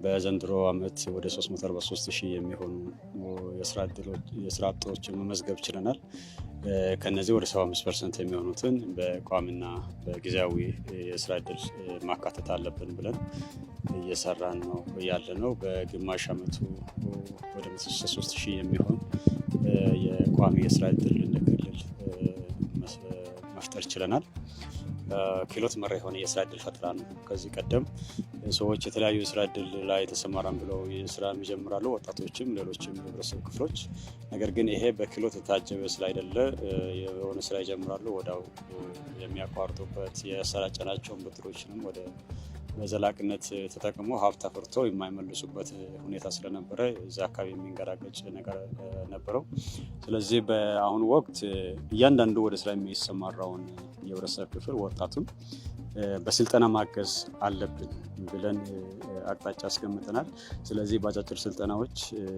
በዘንድሮ ዓመት ወደ 343,000 የሚሆኑ የስራ አጦችን መመዝገብ ችለናል። ከነዚህ ወደ 75% የሚሆኑትን በቋሚና በጊዜያዊ የስራ እድል ማካተት አለብን ብለን እየሰራን ነው ያለነው። በግማሽ ዓመቱ ወደ 163,000 የሚሆን የቋሚ የስራ እድል እንደ ክልል መፍጠር ችለናል። ክህሎት መር የሆነ የስራ እድል ፈጠራ ነው። ከዚህ ቀደም ሰዎች የተለያዩ የስራ እድል ላይ ተሰማራን ብለው የስራ ይጀምራሉ፣ ወጣቶችም ሌሎችም የህብረተሰብ ክፍሎች። ነገር ግን ይሄ በክህሎት የታጀበ ስላይደለ የሆነ ስራ ይጀምራሉ፣ ወዲያው የሚያቋርጡበት የሰራጨናቸውን ብድሮችንም ወደ በዘላቂነት ተጠቅሞ ሀብት አፍርተው የማይመልሱበት ሁኔታ ስለነበረ እዛ አካባቢ የሚንገራገጭ ነገር ነበረው። ስለዚህ በአሁኑ ወቅት እያንዳንዱ ወደ ስራ የሚሰማራውን የህብረተሰብ ክፍል ወጣቱን በስልጠና ማገዝ አለብን ብለን አቅጣጫ አስቀምጠናል። ስለዚህ በአጫጭር ስልጠናዎች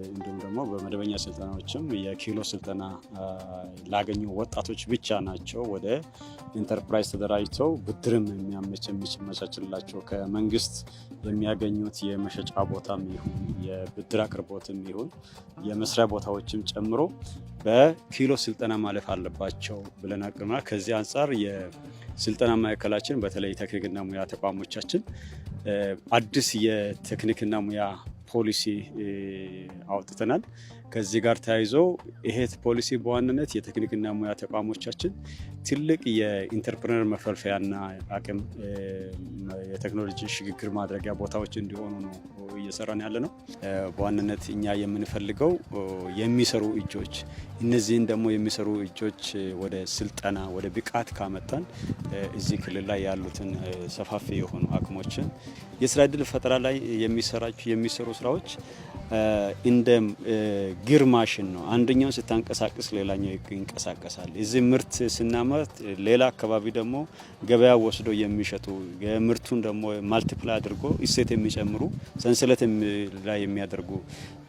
እንዲሁም ደግሞ በመደበኛ ስልጠናዎችም የክህሎት ስልጠና ላገኙ ወጣቶች ብቻ ናቸው ወደ ኢንተርፕራይዝ ተደራጅተው ብድርም የሚመቻችላቸው ከመንግስት የሚያገኙት የመሸጫ ቦታም ይሁን የብድር አቅርቦትም ይሁን የመስሪያ ቦታዎችም ጨምሮ በክህሎት ስልጠና ማለፍ አለባቸው ብለን አቅርበናል። ከዚህ አንጻር የስልጠና ማዕከላችን በተለይ ቴክኒክና ሙያ ተቋሞቻችን አዲስ የቴክኒክና ሙያ ፖሊሲ አውጥተናል። ከዚህ ጋር ተያይዞ ይሄ ፖሊሲ በዋናነት የቴክኒክና ሙያ ተቋሞቻችን ትልቅ የኢንተርፕረነር መፈልፈያና አቅም የቴክኖሎጂ ሽግግር ማድረጊያ ቦታዎች እንዲሆኑ ነው እየሰራን ያለ ነው። በዋናነት እኛ የምንፈልገው የሚሰሩ እጆች፣ እነዚህን ደግሞ የሚሰሩ እጆች ወደ ስልጠና ወደ ብቃት ካመጣን እዚህ ክልል ላይ ያሉትን ሰፋፊ የሆኑ አቅሞችን የስራ እድል ፈጠራ ላይ የሚሰሩ ስራዎች እንደ ግር ማሽን ነው። አንደኛውን ስታንቀሳቀስ ሌላኛው ይንቀሳቀሳል። እዚህ ምርት ስናመርት ሌላ አካባቢ ደግሞ ገበያ ወስዶ የሚሸጡ ምርቱን ደግሞ ማልቲፕላይ አድርጎ እሴት የሚጨምሩ ሰንሰለት ላይ የሚያደርጉ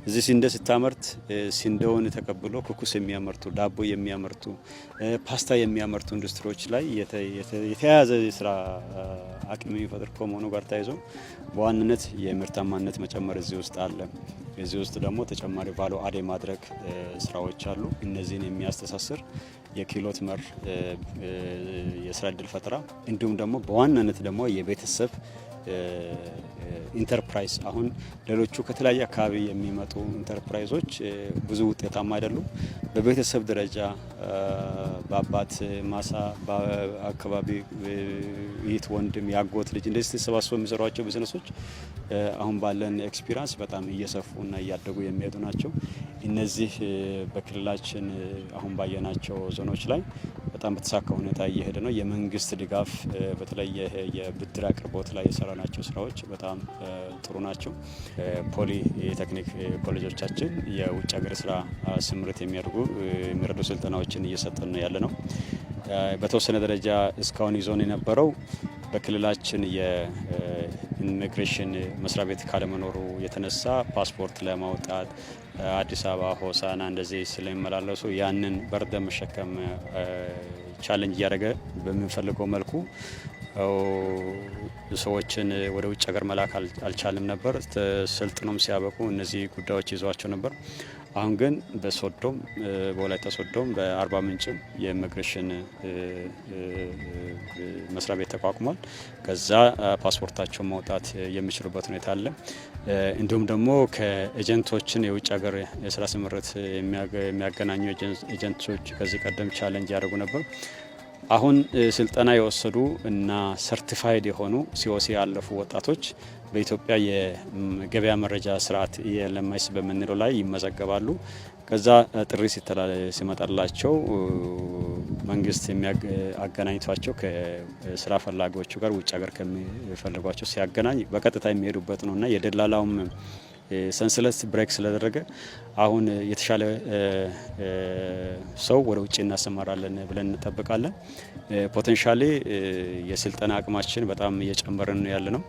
እዚህ ስንዴ ስታመርት ስንዴውን ተቀብሎ ኩኩስ የሚያመርቱ ዳቦ የሚያመርቱ ፓስታ የሚያመርቱ ኢንዱስትሪዎች ላይ የተያያዘ የስራ አቅም የሚፈጥር ከመሆኑ ጋር ተያይዞ በዋናነት የምርታማነት መጨመር እዚህ ውስጥ አለ። እዚህ ውስጥ ደግሞ ተጨማሪ ቫልዩ አድ ማድረግ ስራዎች አሉ። እነዚህን የሚያስተሳስር የክህሎት መር የስራ እድል ፈጠራ እንዲሁም ደግሞ በዋናነት ደግሞ የቤተሰብ ኢንተርፕራይዝ አሁን ሌሎቹ ከተለያየ አካባቢ የሚመጡ ኢንተርፕራይዞች ብዙ ውጤታማ አይደሉም። በቤተሰብ ደረጃ በአባት ማሳ በአካባቢ ይት ወንድም ያጎት ልጅ እንደዚህ ተሰባስበው የሚሰሯቸው ቢዝነሶች አሁን ባለን ኤክስፒሪያንስ በጣም እየሰፉና እያደጉ የሚሄዱ ናቸው። እነዚህ በክልላችን አሁን ባየናቸው ዞኖች ላይ በጣም በተሳካ ሁኔታ እየሄደ ነው። የመንግስት ድጋፍ በተለይ የብድር አቅርቦት ላይ የሰራናቸው ስራዎች በጣም ጥሩ ናቸው። ፖሊ የቴክኒክ ኮሌጆቻችን የውጭ ሀገር ስራ ስምሪት የሚረዱ ስልጠናዎችን እየሰጠን ያለ ነው። በተወሰነ ደረጃ እስካሁን ይዞን የነበረው በክልላችን የኢሚግሬሽን መስሪያ ቤት ካለመኖሩ የተነሳ ፓስፖርት ለማውጣት አዲስ አበባ ሆሳና እንደዚህ ስለሚመላለሱ ያንን በርደን መሸከም ቻሌንጅ እያደረገ በምንፈልገው መልኩ ሰዎችን ወደ ውጭ ሀገር መላክ አልቻልም ነበር። ስልጥኖም ሲያበቁ እነዚህ ጉዳዮች ይዟቸው ነበር። አሁን ግን በሶዶም በወላይታ ሶዶም በአርባ ምንጭም የኢሚግሬሽን መስሪያ ቤት ተቋቁሟል። ከዛ ፓስፖርታቸውን ማውጣት የሚችሉበት ሁኔታ አለ። እንዲሁም ደግሞ ከኤጀንቶችን የውጭ ሀገር የስራ ስምሪት የሚያገናኙ ኤጀንቶች ከዚህ ቀደም ቻሌንጅ ያደርጉ ነበር። አሁን ስልጠና የወሰዱ እና ሰርቲፋይድ የሆኑ ሲኦሲ ያለፉ ወጣቶች በኢትዮጵያ የገበያ መረጃ ስርዓት የለማይስ በምንለው ላይ ይመዘገባሉ። ከዛ ጥሪ ሲመጣላቸው መንግስት አገናኝቷቸው ከስራ ፈላጊዎቹ ጋር ውጭ ሀገር ከሚፈልጓቸው ሲያገናኝ በቀጥታ የሚሄዱበት ነው እና የደላላውም ሰንሰለት ብሬክ ስለደረገ አሁን የተሻለ ሰው ወደ ውጭ እናሰማራለን ብለን እንጠብቃለን። ፖቴንሻሊ የስልጠና አቅማችን በጣም እየጨመረን ያለ ነው።